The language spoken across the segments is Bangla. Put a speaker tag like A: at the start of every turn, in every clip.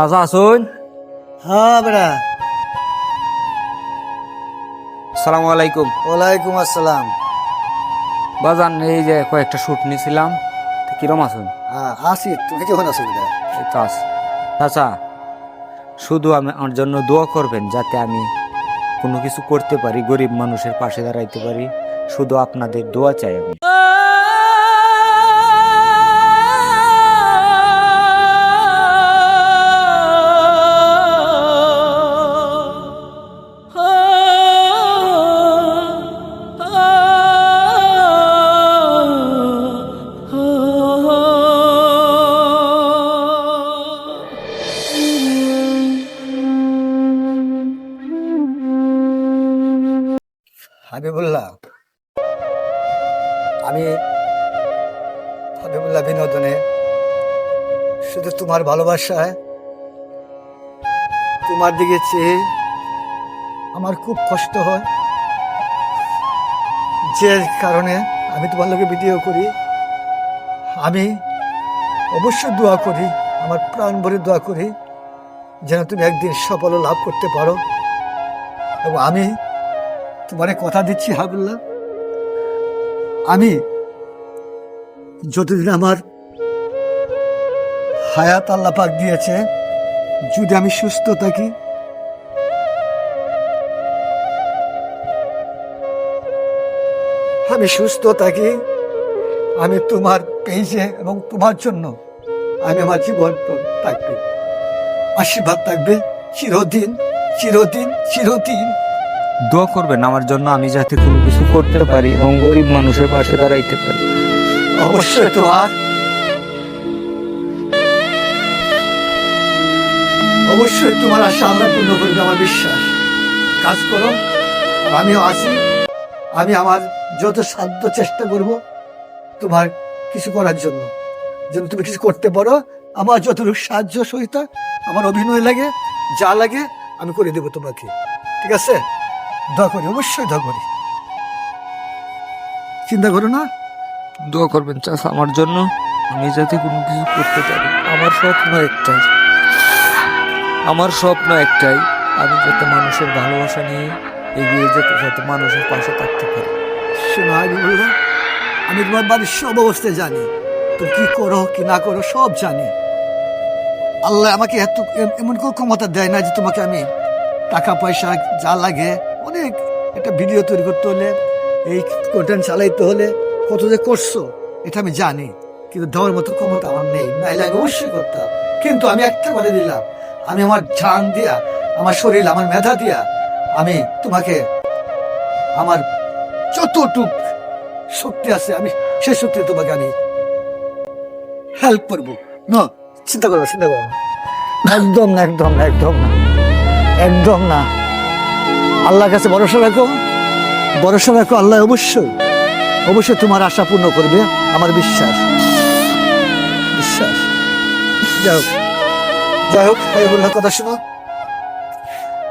A: চাচা আসুন।
B: হ্যাঁ বেড়া।
A: আসসালামু আলাইকুম।
B: ওয়ালাইকুম আসসালাম।
A: বাজান এই যে কয়েকটা শুট নিয়েছিলাম, কিরম আছেন?
B: হ্যাঁ আসি, তুমি কেমন আছো বেটা?
A: এই তো আছে। চাচা শুধু আমার জন্য দোয়া করবেন যাতে আমি কোনো কিছু করতে পারি, গরিব মানুষের পাশে দাঁড়াইতে পারি। শুধু আপনাদের দোয়া চাই আমি।
B: হাবিবুল্লাহ, আমি হাবিবুল্লাহ বিনোদনে শুধু তোমার ভালোবাসায়, তোমার দিকে চেয়ে আমার খুব কষ্ট হয়, যে কারণে আমি তোমার লোকে ভিডিও করি। আমি অবশ্যই দোয়া করি, আমার প্রাণ ভরে দোয়া করি যেন তুমি একদিন সফল লাভ করতে পারো। এবং আমি তোমারে কথা দিচ্ছি হাবিবুল্লাহ, আমি যতদিন আমার হায়াত আল্লাহ পাক দিয়েছে, যদি আমি সুস্থ থাকি, আমি সুস্থ থাকি, আমি তোমার পেজে এবং তোমার জন্য আমি আমার জীবন থাকবে, আশীর্বাদ থাকবে চিরদিন চিরদিন চিরদিন।
A: দোয়া করবেন আমার জন্য, আমি যাতে কোনো কিছু করতে পারি এবং গরিব মানুষের পাশে দাঁড়াইতে পারি।
B: অবশ্যই তোমার, অবশ্যই তোমার আশা আমরা পূর্ণ করবে, আমার বিশ্বাস। কাজ করো, আর আমিও আছি। আমি আমার যত সাধ্য চেষ্টা করব তোমার কিছু করার জন্য, যেন তুমি কিছু করতে পারো। আমার যতটুকু সাহায্য সহিতা, আমার অভিনয় লাগে, যা লাগে আমি করে দেবো তোমাকে, ঠিক আছে? দোয়া করি, অবশ্যই দোয়া করি, চিন্তা করো না।
A: দোয়া করবেন চাচা আমার জন্য, আমি যাতে কোনো কিছু করতে পারি। আমার স্বপ্ন একটাই, আমার স্বপ্ন একটাই, আমি যাতে মানুষের ভালোবাসা নিয়ে এগিয়ে যেতে, যাতে মানুষের পাশে থাকতে পারি।
B: শোনো হাবিবুল্লাহ, আমি তোমার বাড়ির সব অবস্থায় জানি, তুমি কি করো কি না করো সব জানি। আল্লাহ আমাকে এত এমন কোনো ক্ষমতা দেয় না যে তোমাকে আমি টাকা পয়সা যা লাগে, অনেক একটা ভিডিও তৈরি করতে হলে, এই কন্টেন্ট চালাইতে হলে কত যে করছো এটা আমি জানি, কিন্তু দেওয়ার মতো ক্ষমতা আমার নেই। নাইলে আমি অবশ্যই করতাম, কিন্তু আমি একটা করে দিলাম, আমি আমার জান দিয়া, আমার শরীর, আমার মেধা দিয়া আমি তোমাকে, আমার যতটুক শক্তি আছে আমি সেই শক্তি তোমাকে আমি হেল্প করবো। না, চিন্তা করো, চিন্তা করো না। একদম না, একদম না, একদম না, একদম না। আল্লাহর কাছে ভরসা রাখো, ভরসা রাখো। আল্লাহ অবশ্যই অবশ্যই তোমার আশা পূর্ণ করবে, আমার বিশ্বাস, বিশ্বাস। যাই হোক, যাই হোক, হাবিবুল্লাহ কথা শোনো,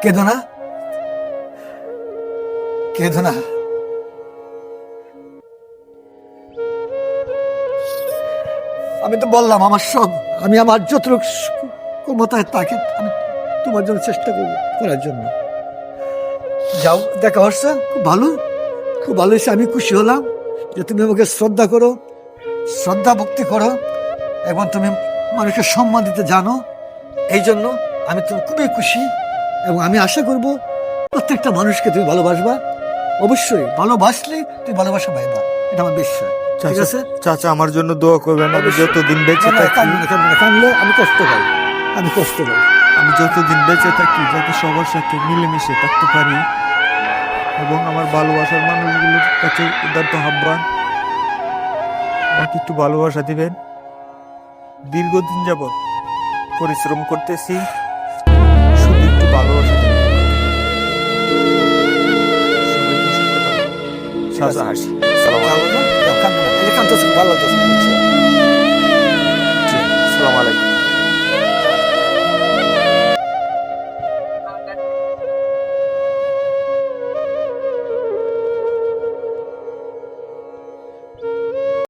B: কেঁদো না, কেঁদো না। আমি তো বললাম আমার সব, আমি আমার যতটুকু ক্ষমতায় তাকে আমি তোমার জন্য চেষ্টা করবো করার জন্য। যাও, দেখা হচ্ছে, খুব ভালো, খুব ভালো হয়েছে। আমি খুশি হলাম যে তুমি আমাকে শ্রদ্ধা করো, শ্রদ্ধা ভক্তি করো, এবং তুমি মানুষকে সম্মান দিতে জানো। এই জন্য আমি তো খুবই খুশি, এবং আমি আশা করব প্রত্যেকটা মানুষকে তুমি ভালোবাসবা। অবশ্যই ভালোবাসলে তুমি ভালোবাসা পাইবা, এটা আমার বিশ্বাস, ঠিক আছে?
A: চাচা আমার জন্য দোয়া করবেন, আমি যতদিন বেঁচে
B: না, না,
A: থাকি,
B: কাঁদবে না, কাঁদবে না, কাঁদলে আমি কষ্ট পাই, আমি কষ্ট পাই।
A: আমি যতদিন বেঁচে থাকি যাতে সবার সাথে মিলেমিশে থাকতে পারি, এবং আমার ভালোবাসার মানুষগুলোর কাছে উদারত আহ্বান, আমাকে একটু ভালোবাসা দিবেন। দীর্ঘদিন যাবৎ পরিশ্রম করতেছি, শুধু একটু ভালোবাসা দিবেন। সবাইকে অসংখ্য ধন্যবাদ। চাচা আসি।
B: যাও, কাঁদবে না, এই যে কাঁদতেছো, ভালো লাগতেছে, বুঝছো?